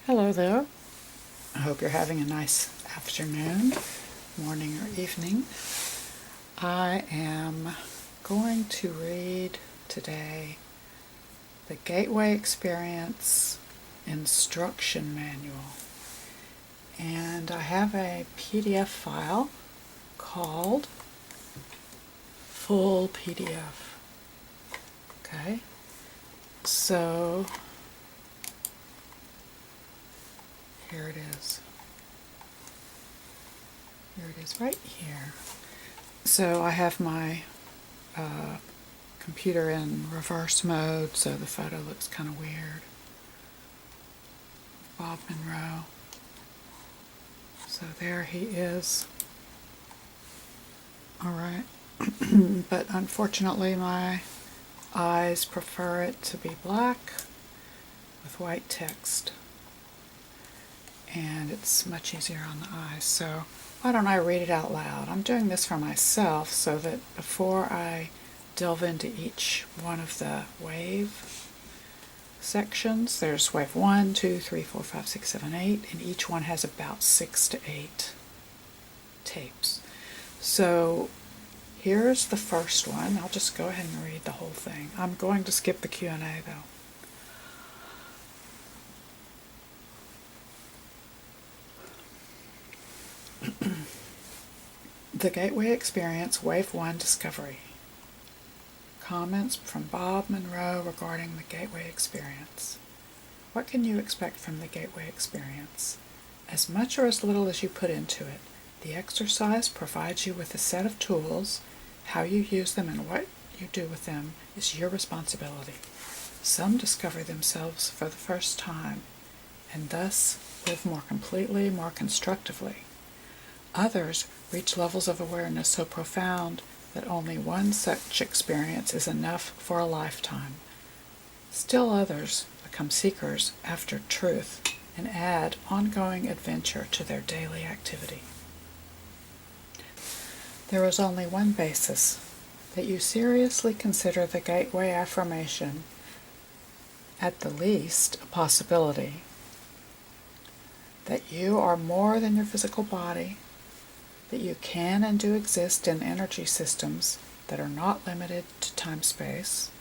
Hello there. I hope you're having a nice afternoon, morning, or evening. I am going to read today the Gateway Experience Instruction Manual. And I have a PDF file called Full PDF. Okay, so here it is. Here it is right here. So I have my computer in reverse mode, so the photo looks kind of weird. Bob Monroe. So there he is. All right. But unfortunately my eyes prefer it to be black with white text. And it's much easier on the eyes, so why don't I read it out loud? I'm doing this for myself so that before I delve into each one of the wave sections, there's wave 1, 2, 3, 4, 5, 6, 7, 8, and each one has about 6 to 8 tapes. So here's the first one. I'll just go ahead and read the whole thing. I'm going to skip the Q&A though. The Gateway Experience, Wave 1 Discovery. Comments from Bob Monroe regarding the Gateway Experience. What can you expect from the Gateway Experience? As much or as little as you put into it, the exercise provides you with a set of tools. How you use them and what you do with them is your responsibility. Some discover themselves for the first time, and thus live more completely, more constructively. Others reach levels of awareness so profound that only one such experience is enough for a lifetime. Still others become seekers after truth and add ongoing adventure to their daily activity. There is only one basis: that you seriously consider the Gateway affirmation at the least a possibility, that you are more than your physical body, that you can and do exist in energy systems that are not limited to time-space,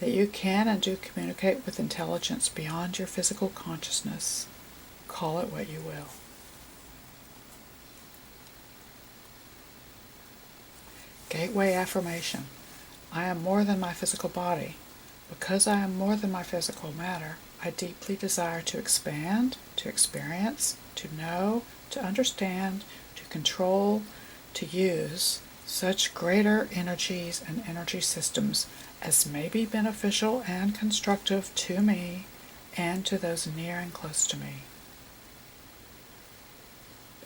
that you can and do communicate with intelligence beyond your physical consciousness. Call it what you will. Gateway affirmation. I am more than my physical body. Because I am more than my physical matter, I deeply desire to expand, to experience, to know, to understand, to control, to use such greater energies and energy systems as may be beneficial and constructive to me and to those near and close to me.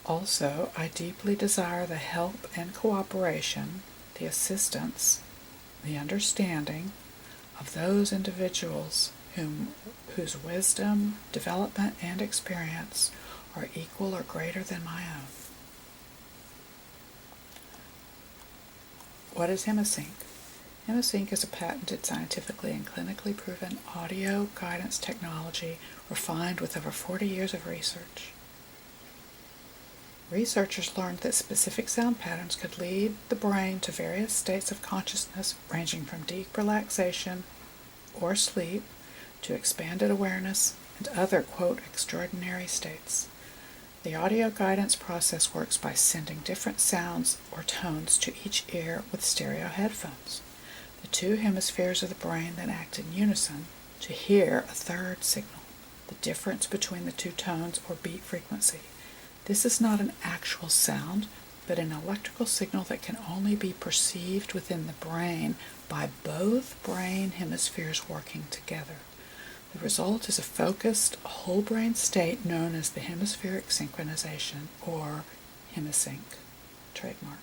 Also, I deeply desire the help and cooperation, the assistance, the understanding of those individuals whose wisdom, development, and experience are equal or greater than my own. What is Hemisync? Hemisync is a patented, scientifically and clinically proven audio guidance technology refined with over 40 years of research. Researchers learned that specific sound patterns could lead the brain to various states of consciousness ranging from deep relaxation or sleep to expanded awareness and other, quote, extraordinary states. The audio guidance process works by sending different sounds or tones to each ear with stereo headphones. The two hemispheres of the brain then act in unison to hear a third signal, the difference between the two tones or beat frequency. This is not an actual sound, but an electrical signal that can only be perceived within the brain by both brain hemispheres working together. The result is a focused, whole brain state known as the hemispheric synchronization, or Hemisync, trademark.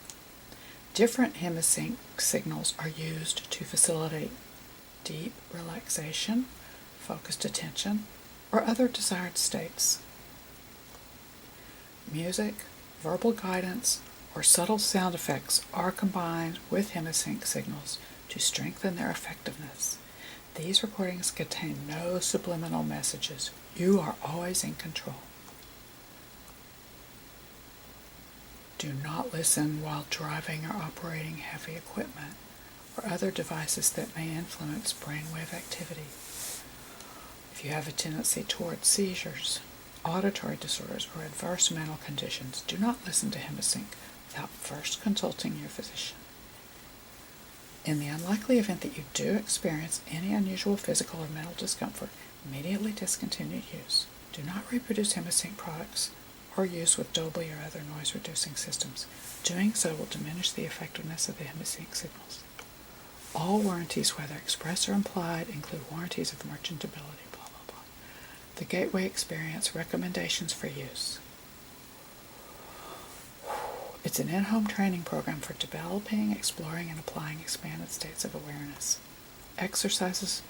Different Hemisync signals are used to facilitate deep relaxation, focused attention, or other desired states. Music, verbal guidance, or subtle sound effects are combined with Hemisync signals to strengthen their effectiveness. These recordings contain no subliminal messages. You are always in control. Do not listen while driving or operating heavy equipment or other devices that may influence brainwave activity. If you have a tendency towards seizures, auditory disorders, or adverse mental conditions, do not listen to Hemisync without first consulting your physician. In the unlikely event that you do experience any unusual physical or mental discomfort, immediately discontinue use. Do not reproduce Hemisync products or use with Dolby or other noise-reducing systems. Doing so will diminish the effectiveness of the Hemisync signals. All warranties, whether express or implied, include warranties of merchantability, blah, blah, blah. The Gateway Experience Recommendations for Use. It's an in-home training program for developing, exploring, and applying expanded states of awareness. Exercises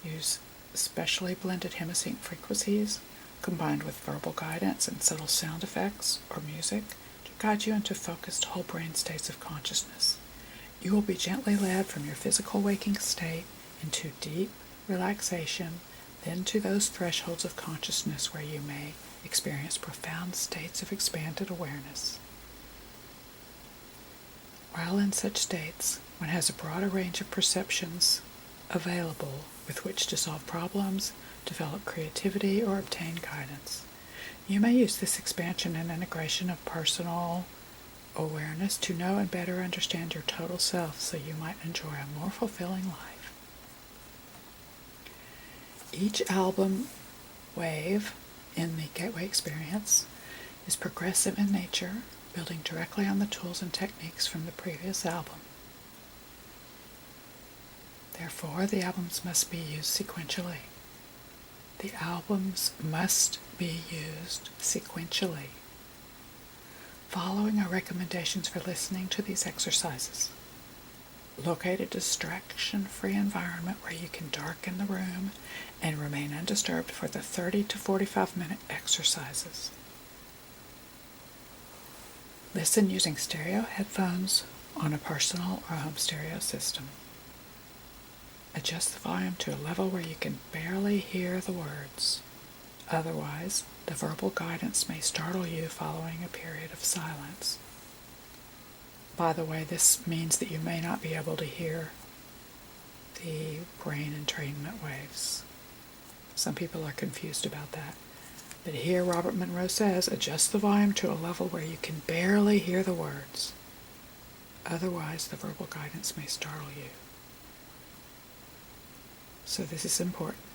use specially blended Hemisync frequencies combined with verbal guidance and subtle sound effects or music to guide you into focused whole brain states of consciousness. You will be gently led from your physical waking state into deep relaxation, then to those thresholds of consciousness where you may experience profound states of expanded awareness. While in such states, one has a broader range of perceptions available with which to solve problems, develop creativity, or obtain guidance. You may use this expansion and integration of personal awareness to know and better understand your total self so you might enjoy a more fulfilling life. Each album wave in the Gateway Experience is progressive in nature, building directly on the tools and techniques from the previous album. Therefore, the albums must be used sequentially. The albums must be used sequentially. Following are recommendations for listening to these exercises. Locate a distraction-free environment where you can darken the room and remain undisturbed for the 30 to 45-minute exercises. Listen using stereo headphones on a personal or home stereo system. Adjust the volume to a level where you can barely hear the words. Otherwise, the verbal guidance may startle you following a period of silence. By the way, this means that you may not be able to hear the brain entrainment waves. Some people are confused about that. But here Robert Monroe says, adjust the volume to a level where you can barely hear the words. Otherwise, the verbal guidance may startle you. So this is important.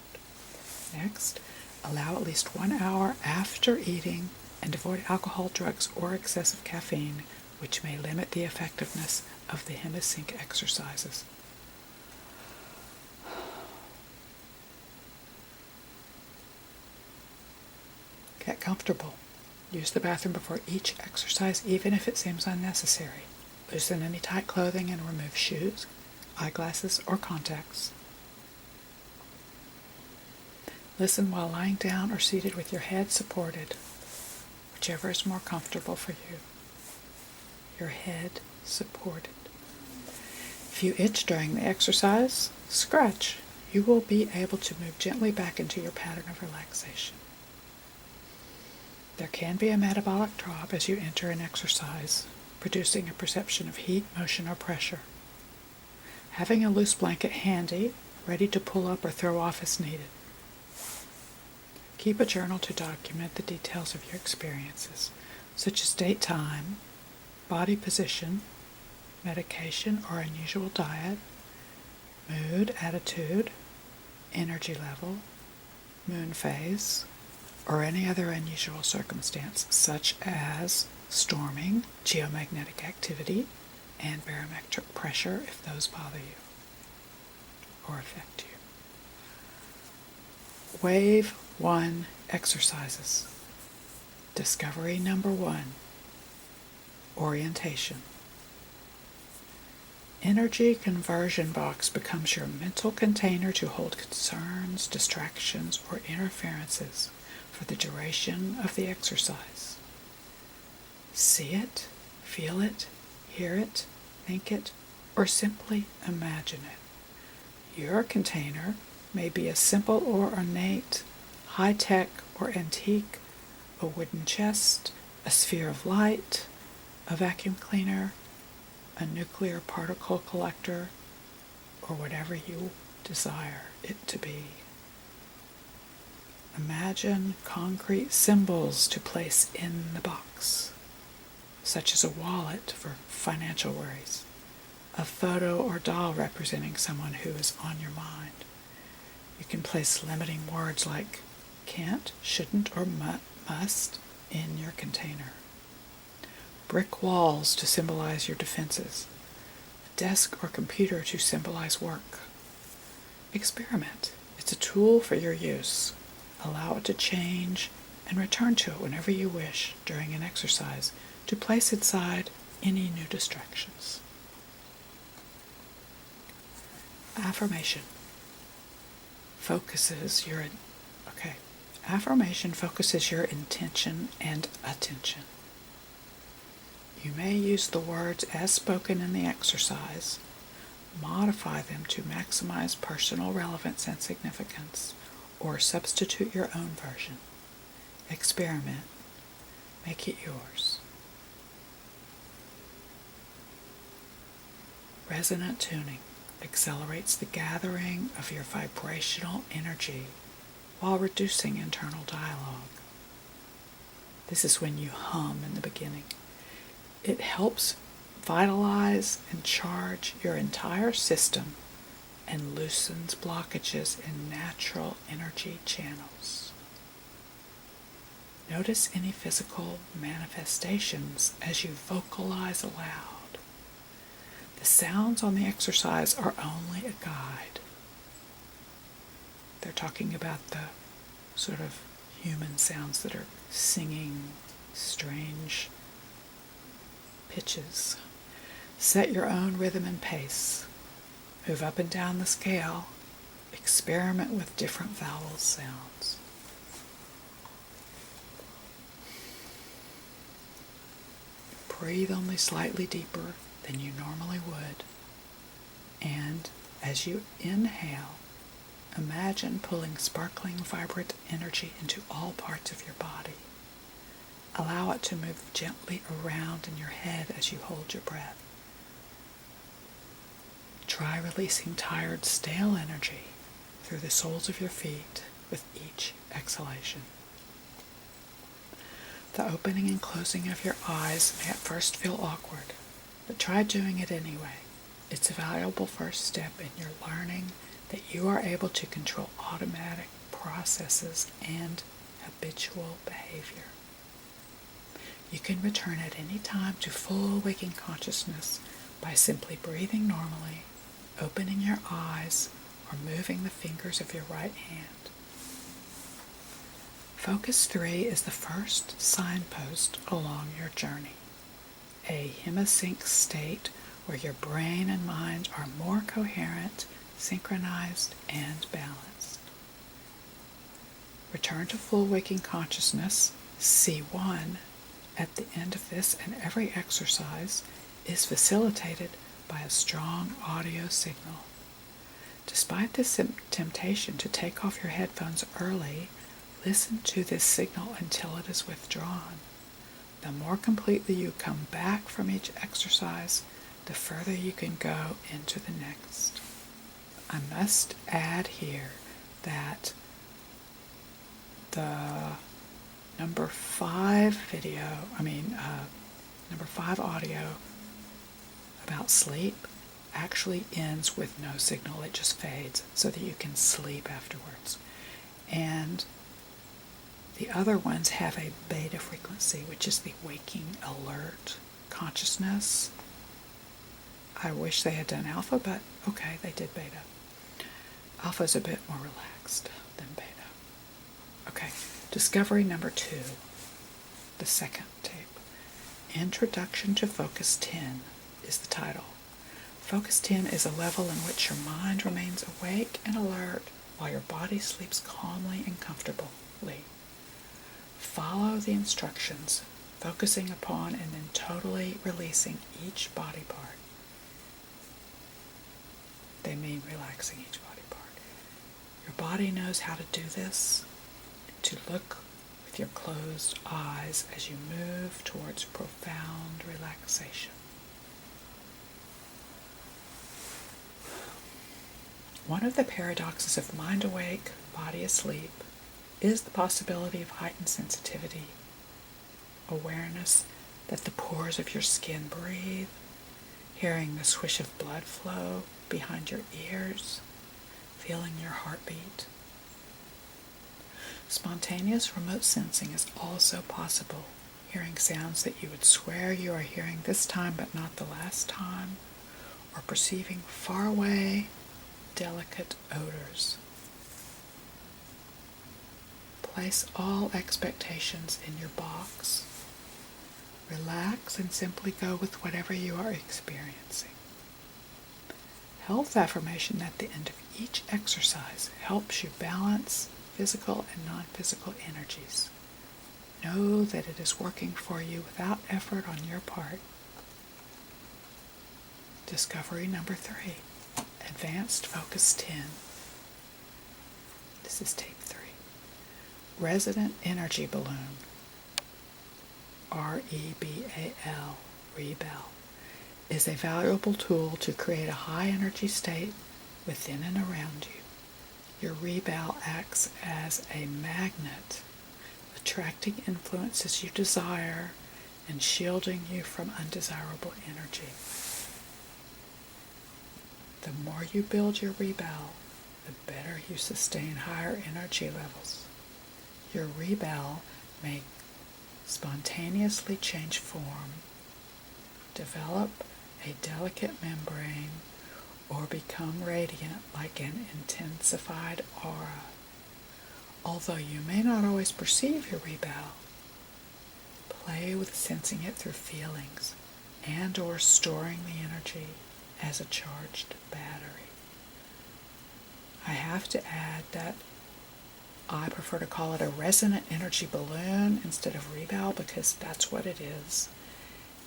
Next, allow at least 1 hour after eating and avoid alcohol, drugs, or excessive caffeine, which may limit the effectiveness of the Hemisync exercises. Get comfortable. Use the bathroom before each exercise, even if it seems unnecessary. Loosen any tight clothing and remove shoes, eyeglasses, or contacts. Listen while lying down or seated with your head supported, whichever is more comfortable for you. Your head supported. If you itch during the exercise, scratch. You will be able to move gently back into your pattern of relaxation. There can be a metabolic drop as you enter an exercise, producing a perception of heat, motion, or pressure. Having a loose blanket handy, ready to pull up or throw off as needed. Keep a journal to document the details of your experiences, such as date, time, body position, medication or unusual diet, mood, attitude, energy level, moon phase, or any other unusual circumstance, such as storming, geomagnetic activity, and barometric pressure if those bother you or affect you. Wave 1 exercises. Discovery number 1. Orientation. Energy conversion box becomes your mental container to hold concerns, distractions, or interferences for the duration of the exercise. See it, feel it, hear it, think it, or simply imagine it. Your container may be a simple or ornate, high-tech or antique, a wooden chest, a sphere of light, a vacuum cleaner, a nuclear particle collector, or whatever you desire it to be. Imagine concrete symbols to place in the box, such as a wallet for financial worries, a photo or doll representing someone who is on your mind. You can place limiting words like can't, shouldn't, or must in your container. Brick walls to symbolize your defenses, a desk or computer to symbolize work. Experiment. It's a tool for your use. Allow it to change and return to it whenever you wish during an exercise to place inside any new distractions. Affirmation focuses your intention and attention. You may use the words as spoken in the exercise, modify them to maximize personal relevance and significance, or substitute your own version. Experiment. Make it yours. Resonant tuning accelerates the gathering of your vibrational energy while reducing internal dialogue. This is when you hum in the beginning. It helps vitalize and charge your entire system and loosens blockages in natural energy channels. Notice any physical manifestations as you vocalize aloud. The sounds on the exercise are only a guide. They're talking about the sort of human sounds that are singing strange pitches. Set your own rhythm and pace. Move up and down the scale. Experiment with different vowel sounds. Breathe only slightly deeper than you normally would. And as you inhale, imagine pulling sparkling, vibrant energy into all parts of your body. Allow it to move gently around in your head as you hold your breath. Try releasing tired, stale energy through the soles of your feet with each exhalation. The opening and closing of your eyes may at first feel awkward, but try doing it anyway. It's a valuable first step in your learning that you are able to control automatic processes and habitual behavior. You can return at any time to full waking consciousness by simply breathing normally, opening your eyes, or moving the fingers of your right hand. Focus 3 is the first signpost along your journey, a Hemi state where your brain and mind are more coherent, synchronized, and balanced. Return to full waking consciousness, C1, at the end of this and every exercise is facilitated by a strong audio signal. Despite this temptation to take off your headphones early, listen to this signal until it is withdrawn. The more completely you come back from each exercise, the further you can go into the next. I must add here that the number 5 audio about sleep actually ends with no signal. It just fades so that you can sleep afterwards. And the other ones have a beta frequency, which is the waking alert consciousness. I wish they had done alpha, but okay, they did beta. Alpha is a bit more relaxed than beta. Okay, discovery number 2, the second tape. Introduction to Focus 10 is the title. Focus 10 is a level in which your mind remains awake and alert while your body sleeps calmly and comfortably. Follow the instructions, focusing upon and then totally releasing each body part. They mean relaxing each body Your body knows how to do this, to look with your closed eyes as you move towards profound relaxation. One of the paradoxes of mind awake, body asleep is the possibility of heightened sensitivity, awareness that the pores of your skin breathe, hearing the swish of blood flow behind your ears, feeling your heartbeat. Spontaneous remote sensing is also possible, hearing sounds that you would swear you are hearing this time but not the last time, or perceiving far away, delicate odors. Place all expectations in your box. Relax and simply go with whatever you are experiencing. Health affirmation at the end of each exercise helps you balance physical and non-physical energies. Know that it is working for you without effort on your part. Discovery number 3, Advanced Focus 10. This is tape 3. Resonant Energy Balloon, REBAL, Rebel, is a valuable tool to create a high energy state within and around you. Your Rebel acts as a magnet, attracting influences you desire and shielding you from undesirable energy. The more you build your Rebel, the better you sustain higher energy levels. Your Rebel may spontaneously change form, develop a delicate membrane, or become radiant like an intensified aura. Although you may not always perceive your Rebel, play with sensing it through feelings and or storing the energy as a charged battery. I have to add that I prefer to call it a resonant energy balloon instead of Rebel because that's what it is.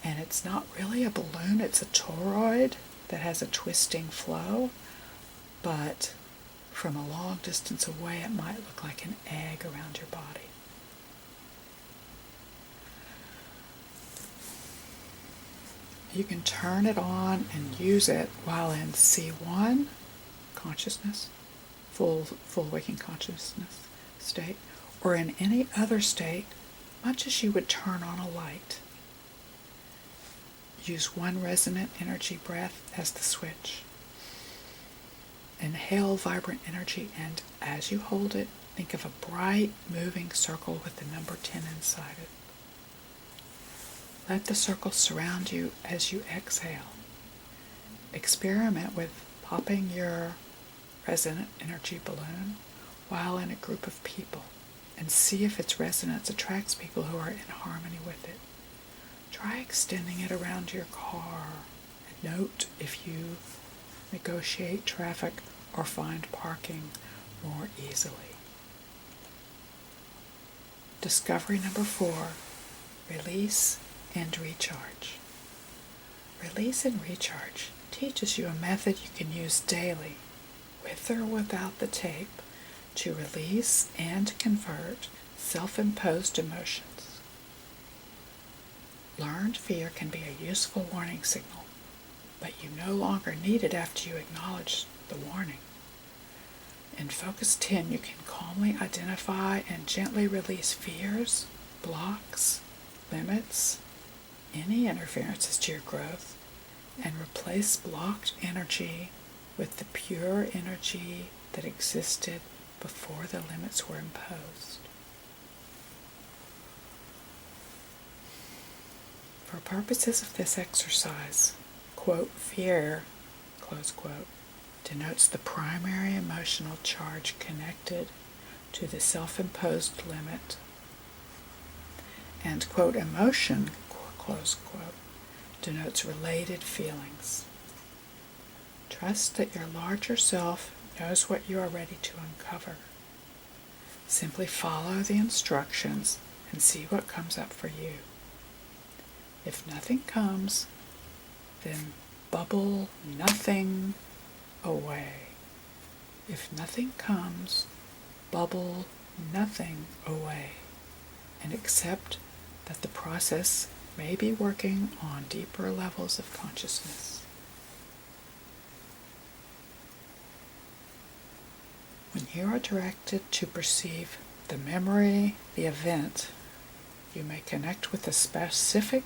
And it's not really a balloon, it's a toroid that has a twisting flow, but from a long distance away it might look like an egg around your body. You can turn it on and use it while in C1 consciousness, full waking consciousness state, or in any other state, much as you would turn on a light. Use one resonant energy breath as the switch. Inhale vibrant energy, and as you hold it, think of a bright moving circle with the number 10 inside it. Let the circle surround you as you exhale. Experiment with popping your resonant energy balloon while in a group of people and see if its resonance attracts people who are in harmony with it. Try extending it around your car and note if you negotiate traffic or find parking more easily. Discovery number 4, Release and Recharge. Release and Recharge teaches you a method you can use daily, with or without the tape, to release and convert self-imposed emotions. Learned fear can be a useful warning signal, but you no longer need it after you acknowledge the warning. In Focus 10, you can calmly identify and gently release fears, blocks, limits, any interferences to your growth, and replace blocked energy with the pure energy that existed before the limits were imposed. For purposes of this exercise, quote, fear, close quote, denotes the primary emotional charge connected to the self-imposed limit, and, quote, emotion, close quote, denotes related feelings. Trust that your larger self knows what you are ready to uncover. Simply follow the instructions and see what comes up for you. If nothing comes, then bubble nothing away. If nothing comes, bubble nothing away and accept that the process may be working on deeper levels of consciousness. When you are directed to perceive the memory, the event, you may connect with a specific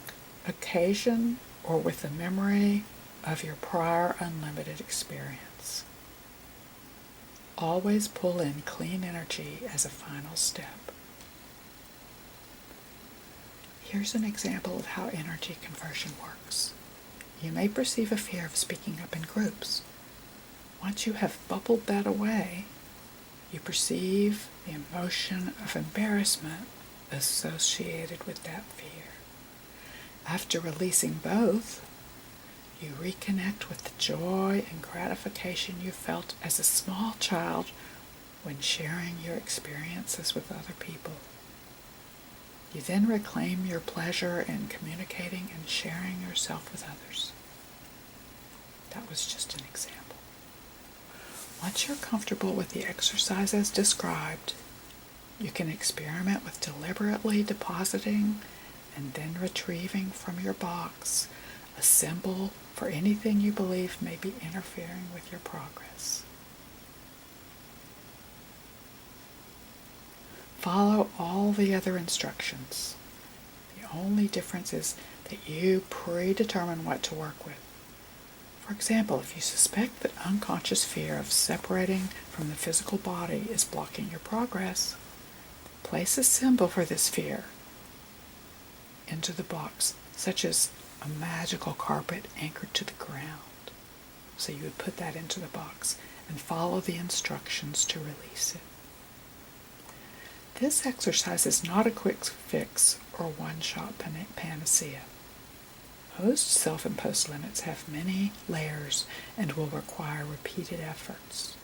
occasion or with the memory of your prior unlimited experience. Always pull in clean energy as a final step. Here's an example of how energy conversion works. You may perceive a fear of speaking up in groups. Once you have bubbled that away, you perceive the emotion of embarrassment associated with that fear. After releasing both, you reconnect with the joy and gratification you felt as a small child when sharing your experiences with other people. You then reclaim your pleasure in communicating and sharing yourself with others. That was just an example. Once you're comfortable with the exercise as described, you can experiment with deliberately depositing and then retrieving from your box a symbol for anything you believe may be interfering with your progress. Follow all the other instructions. The only difference is that you predetermine what to work with. For example, if you suspect that unconscious fear of separating from the physical body is blocking your progress, place a symbol for this fear into the box, such as a magical carpet anchored to the ground. So you would put that into the box and follow the instructions to release it. This exercise is not a quick fix or one-shot panacea. Most self-imposed limits have many layers and will require repeated efforts.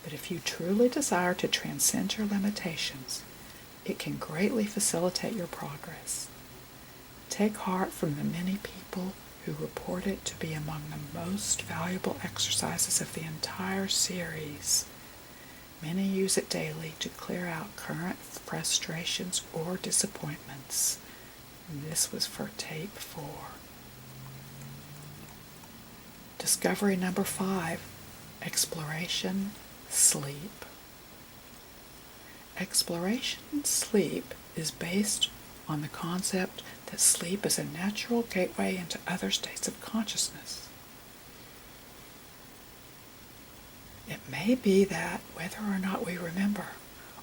But if you truly desire to transcend your limitations, it can greatly facilitate your progress. Take heart from the many people who report it to be among the most valuable exercises of the entire series. Many use it daily to clear out current frustrations or disappointments. And this was for tape 4. Discovery number 5, exploration, sleep. Exploration sleep is based on the concept that sleep is a natural gateway into other states of consciousness. It may be that whether or not we remember,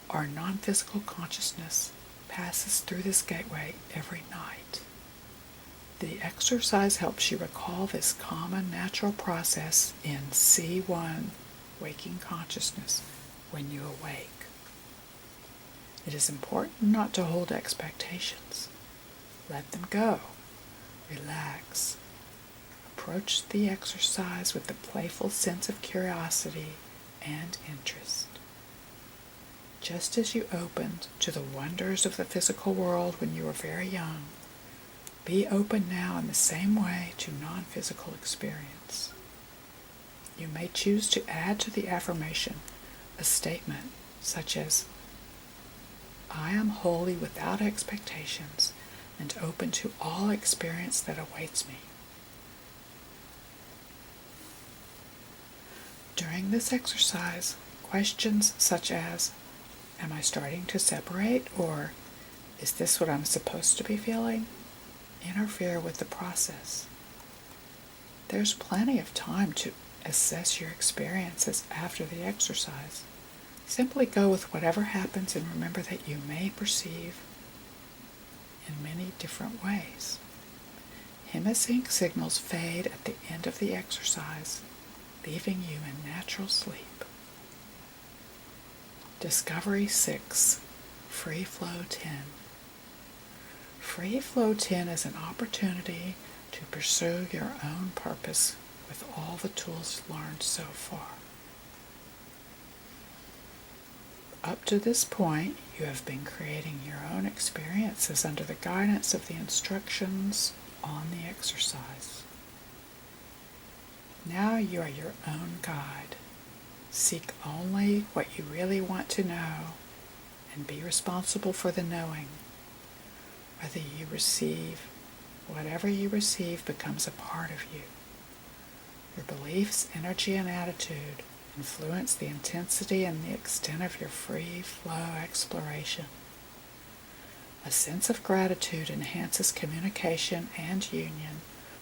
our non-physical consciousness passes through this gateway every night. The exercise helps you recall this common natural process in C1, waking consciousness, when you awake. It is important not to hold expectations. Let them go. Relax. Approach the exercise with a playful sense of curiosity and interest. Just as you opened to the wonders of the physical world when you were very young, be open now in the same way to non-physical experience. You may choose to add to the affirmation a statement such as, I am wholly without expectations and open to all experience that awaits me. During this exercise, questions such as, am I starting to separate, or is this what I'm supposed to be feeling, interfere with the process. There's plenty of time to assess your experiences after the exercise. Simply go with whatever happens and remember that you may perceive in many different ways. Hemi signals fade at the end of the exercise, leaving you in natural sleep. Discovery 6, Free Flow 10. Free Flow 10 is an opportunity to pursue your own purpose with all the tools learned so far. Up to this point, you have been creating your own experiences under the guidance of the instructions on the exercise. Now you are your own guide. Seek only what you really want to know and be responsible for the knowing. Whatever you receive becomes a part of you. Your beliefs, energy, and attitude influence the intensity and the extent of your free flow exploration. A sense of gratitude enhances communication and union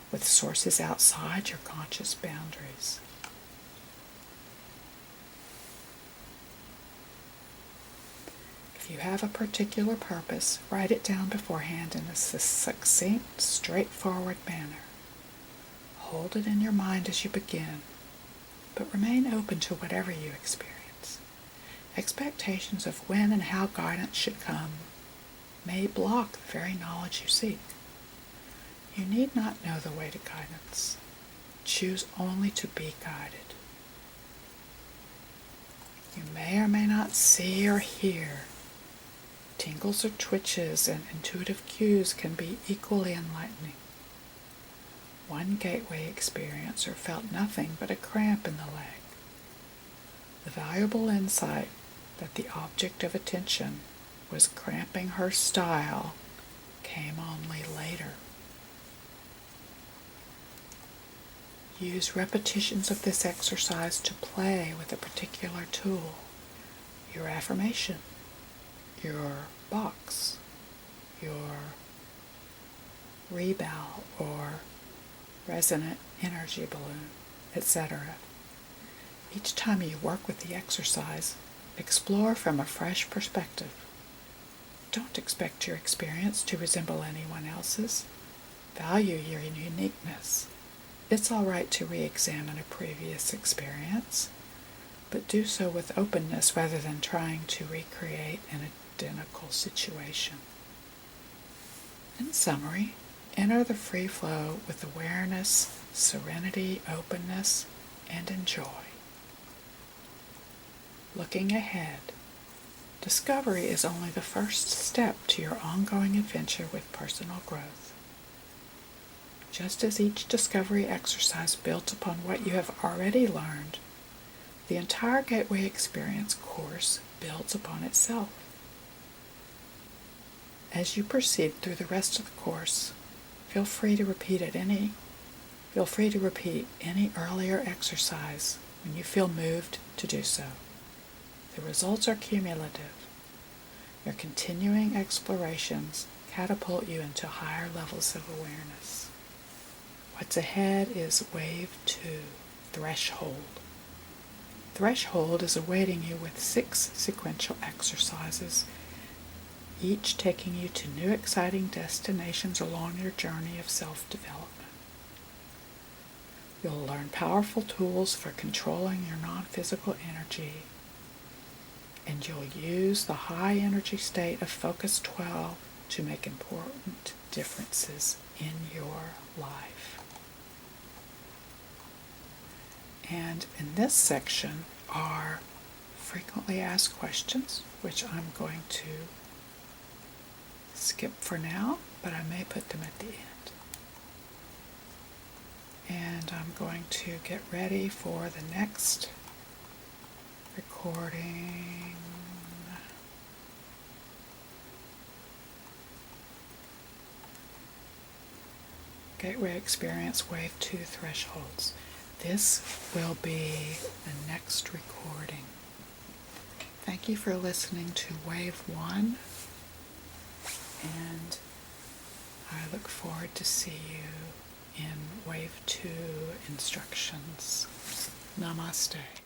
with sources outside your conscious boundaries. If you have a particular purpose, write it down beforehand in a succinct, straightforward manner. Hold it in your mind as you begin, but remain open to whatever you experience. Expectations of when and how guidance should come may block the very knowledge you seek. You need not know the way to guidance. Choose only to be guided. You may or may not see or hear. Tingles or twitches and intuitive cues can be equally enlightening. One gateway experiencer felt nothing but a cramp in the leg. The valuable insight that the object of attention was cramping her style came only later. Use repetitions of this exercise to play with a particular tool. Your affirmation, your box, your rebel or resonant energy balloon, etc. Each time you work with the exercise, explore from a fresh perspective. Don't expect your experience to resemble anyone else's. Value your uniqueness. It's all right to re-examine a previous experience, but do so with openness rather than trying to recreate an identical situation. In summary, enter the free flow with awareness, serenity, openness, and enjoy. Looking ahead, discovery is only the first step to your ongoing adventure with personal growth. Just as each discovery exercise builds upon what you have already learned, the entire Gateway Experience course builds upon itself. As you proceed through the rest of the course, feel free to repeat any earlier exercise when you feel moved to do so. The results are cumulative. Your continuing explorations catapult you into higher levels of awareness. What's ahead is Wave 2, Threshold. Threshold is awaiting you with 6 sequential exercises, each taking you to new exciting destinations along your journey of self-development. You'll learn powerful tools for controlling your non-physical energy, and you'll use the high energy state of Focus 12 to make important differences in your life. And in this section are frequently asked questions, which I'm going to skip for now, but I may put them at the end. And I'm going to get ready for the next recording. Gateway Experience Wave 2 Thresholds. This will be the next recording. Thank you for listening to Wave 1, and I look forward to see you in Wave 2 instructions. Namaste.